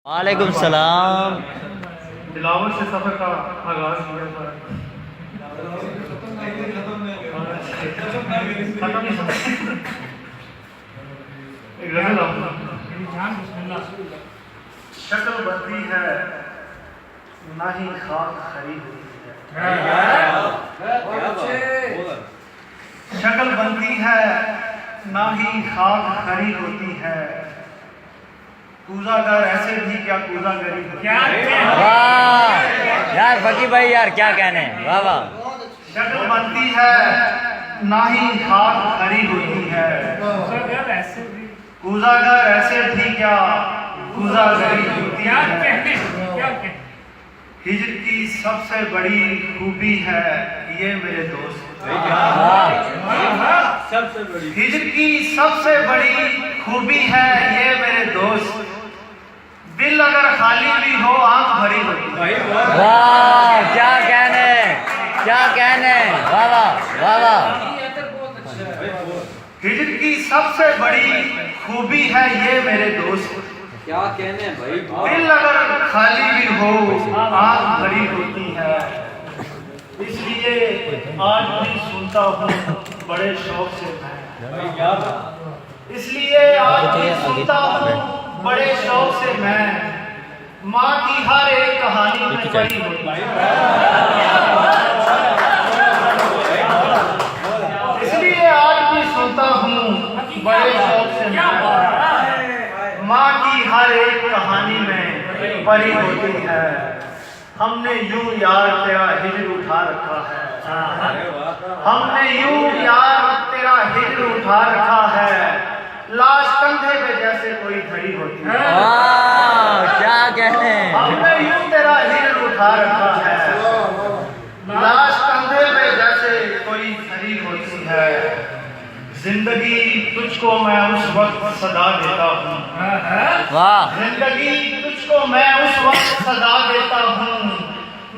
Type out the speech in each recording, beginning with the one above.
वालेकुम सलाम। दिलावर से सफर का आगाज किया था। शक्ल बनती है ना ही खाक खरी होती है। शक्ल बनती है ना ही खाक खरी होती है। कूजागर ऐसे भी क्या कूजागरी होती है। वाह यार फकी भाई यार क्या कहने, वाह वाह। शक्ल बनती है ना ही खाक खरी होती है। कूजागर ऐसे भी क्या कूजागरी होती है। हिजर की सबसे बड़ी खूबी है ये मेरे दोस्त। हिजर की सबसे बड़ी खूबी है ये मेरे दोस्त। दिल अगर खाली भी हो आंख भरी होती है। वाह क्या कहने, क्या कहने, वाह वाह वाह वाह। हिजर की सबसे बड़ी खूबी है ये मेरे दोस्त। क्या कहने भाई। दिल अगर खाली भी हो आंख भरी होती है। इसलिए आज भी सुनता हूँ बड़े शौक से मैं। इसलिए आज भी सुनता हूँ बड़े शौक से मैं। माँ की हर एक कहानी में पड़ी होती है। इसलिए आज भी सुनता हूँ बड़े शौक से मैं। माँ की हर एक कहानी में पड़ी होती है। हमने यूं यार तेरा हिजर उठा रखा है। हमने यूं यार तेरा हिजर उठा रखा है। लाश कंधे पे जैसे कोई धरी होती है। वाह क्या कहने। हमने यूं तेरा हिजर उठा रखा है। लाश कंधे पे जैसे कोई धरी होती है। जिंदगी तुझको मैं उस वक्त सदा देता हूँ। वाह जिंदगी तुझको मैं उस वक्त सदा देता हूँ।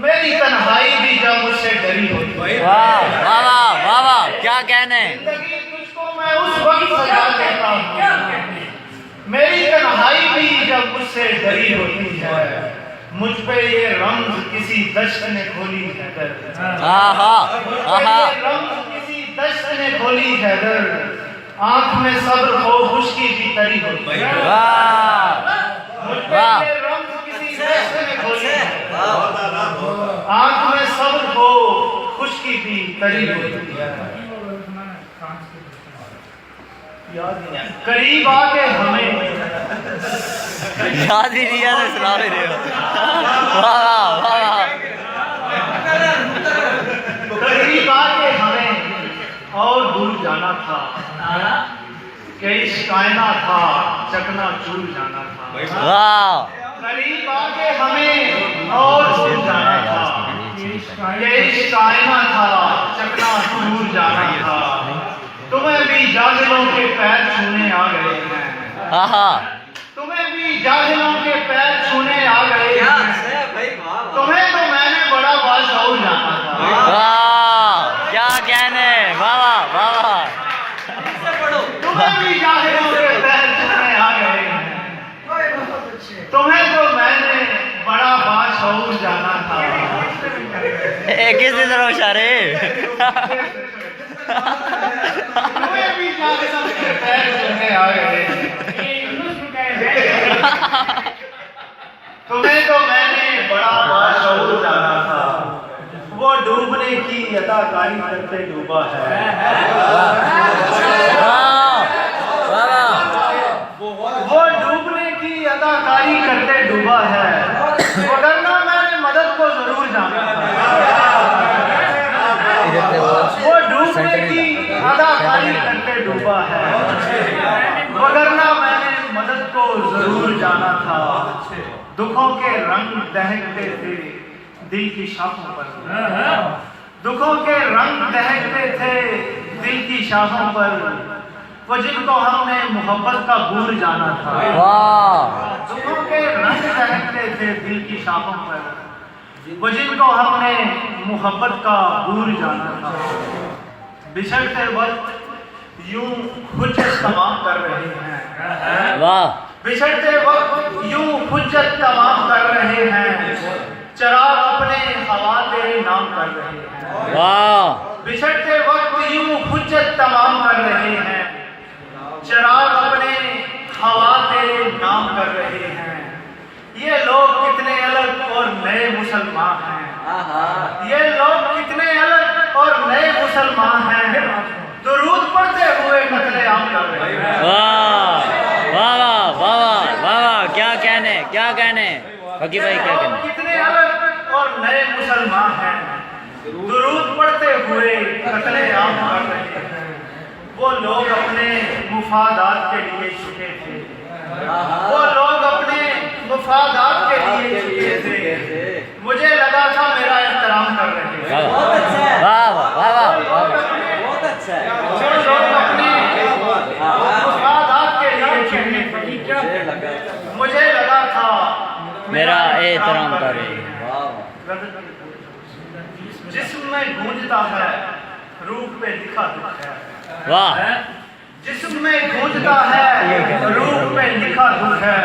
मेरी तन्हाई भी जब मुझसे डरी होती है। वाह वाह वाह वाह वाह क्या कहने। जिंदगी तुझको मैं उस वक्त सदा देता हूँ। मेरी तन्हाई भी जब मुझसे डरी होती है। मुझ पे ये रंग किसी दश्त ने खोली है दर। आहा आहा रंग किसी दश्त ने खोली है दर। आंख में सब्र हो खुशकी की तरी होती है। वाह मुझ पे वाह ये रंग किसी दश्त ने खोली है। आंख में सब्र हो खुशकी की तरी होती है। करीब आके हमें याद ही नहीं है तो सुना भी रहे हो। वाह वाह वाह। करीब आके हमें और दूर जाना था। कई कायना था चकना चूर जाना था। वाह करीब आके हमें और दूर जाना था। कई कायना था चकना चूर जाना था। तुम्हें भी जाहिलों के पैर छूने आ गए हैं। आहा तुम्हें भी जाहिलों के पैर छूने आ गए हैं। तुम्हें तो मैंने बड़ा बादशाह जाना था। वाह क्या कहने, वाह वाह वाह वाह। तुम्हें भी जाहिलों के पैर छूने आ गए हैं। तुम्हें तो मैंने बड़ा बादशाह जाना था। किस तरह इशारे। तुम्हें भी जाहिलों के पैर छूने आ गए हैं। तुम्हें तो मैंने बड़ा बादशाह जाना था। वो डूबने की अदाकारी करते डूबा है। वो डूबने की अदाकारी करते डूबा है। वरना मैंने मदद को जरूर जाना था। वो डूबने की अदाकारी करते डूबा है। वरना मैंने मदद को जरूर जाना था। दुखों के रंग दहकते थे दिल की शाखों पर। दुखों के रंग दहकते थे दिल की शाखों पर। वो जिनको हमने मोहब्बत का बूर जाना था। वाह दुखों के रंग दहकते थे दिल की शाखों पर। वो जिनको हमने मोहब्बत का बूर जाना था। बिछड़ते वक्त यूं कुछ तमाम कर रहे हैं। वाह बिछड़ते वक्त यूं हुज्जत तमाम कर रहे हैं, चिराग अपने हवा तेरे नाम कर रहे हैं। वाह बिछड़ते वक्त यूं हुज्जत तमाम कर रहे हैं, चिराग अपने हवा तेरे नाम कर रहे हैं। ये लोग कितने अलग और नए मुसलमान हैं, ये लोग कितने अलग और नए मुसलमान हैं, दुरूद पढ़ते हुए कत्लेआम कर रहे हैं। वाह वाह वाह वाह वाह वाह, क्या कहने फकीर भाई, क्या कहने? कितने अलग और नए मुसलमान हैं, दुरूद पढ़ते हुए कत्लेआम कर रहे हैं। वो लोग अपने मुफादात के लिए झुके थे, वो लोग अपने मुफादात के लिए झुके थे। मुझे लगा था मेरा एहतराम कर रहे हैं। वाह वाह वाह वाह वाह, बहुत अच्छा है। वो लोग अपने मुफादात के लिए झुके थे। मुझे लगा था मेरा एहतराम कर रहे हैं। जिस्म में गूंजता है, रूह पे लिखा दुख है। वाह, जिस्म में गूंजता है, रूह पे लिखा दुख है।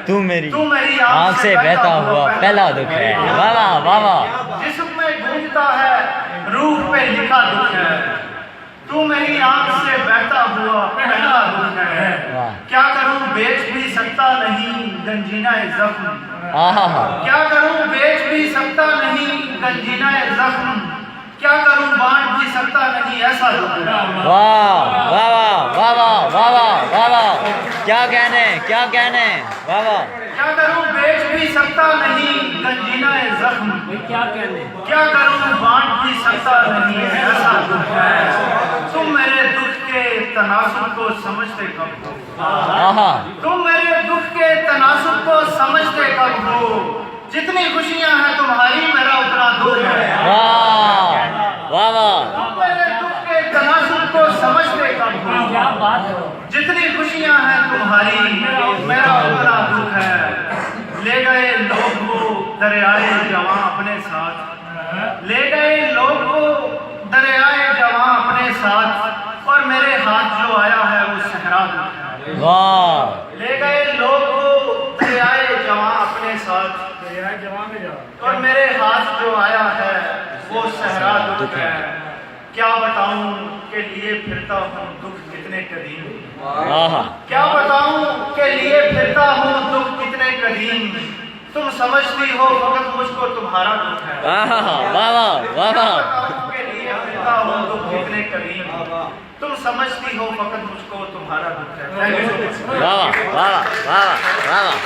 तू मेरी तू मेरी आँख से बहता हुआ पहला दुख है। वाह वाह वाह वाह, जिस्म में गूंजता है, रूह पे लिखा दुख है। तू मेरी आँख से बहता हुआ पहला दुख है। वाह। क्या करूं बेच भी सकता नहीं गंजीना जख्म, आहा, क्या करूं बेच भी सकता नहीं गंजीना जख्म, क्या करूं बांट भी सकता नहीं ऐसा दुख है। वाह वाह वाह वाह वाह वाह वाह वाह वाह, क्या कहने वाह वाह। क्या करूं बेच भी सकता नहीं गंजीना जख्म, क्या करूं बांट भी सकता नहीं ऐसा दुख है। तुम मेरे दुख के तनासुब को समझते कब हो, आहा, तुम मेरे दुख के तनासुब को समझते कब हो। जितनी खुशियां हैं तुम्हारी मेरा उतना दुख है। वाह वाह वाह, तुम मेरे दुख के तनासुब को समझते कब हो। जितनी खुशियां हैं तुम्हारी मेरा उतना दुख है। ले गए लोग वो दरियाए जवां अपने साथ, ले गए लोग वो दरियाए जवां अपने साथ, और मेरे हाथ जो आया है वो सहरा दुख है। वाह, ले गए लोग वो दरियाए जवां अपने साथ, और मेरे हाथ जो आया है वो सहरा दुख है। क्या बताऊं के लिए फिरता हूँ दुख कितने कदीम, आहा, क्या बताऊं के लिए फिरता हूँ दुख कितने कदीम। तुम समझती हो फकत मुझको तुम्हारा दुख है। आहा, वाह वाह वाह वाह, बताऊं के लिए फिरता हूँ दुख कितने कदीम, तुम समझती हो फकत मुझको तुम्हारा दुख है। वाह वाह वाह वाह वाह वाह।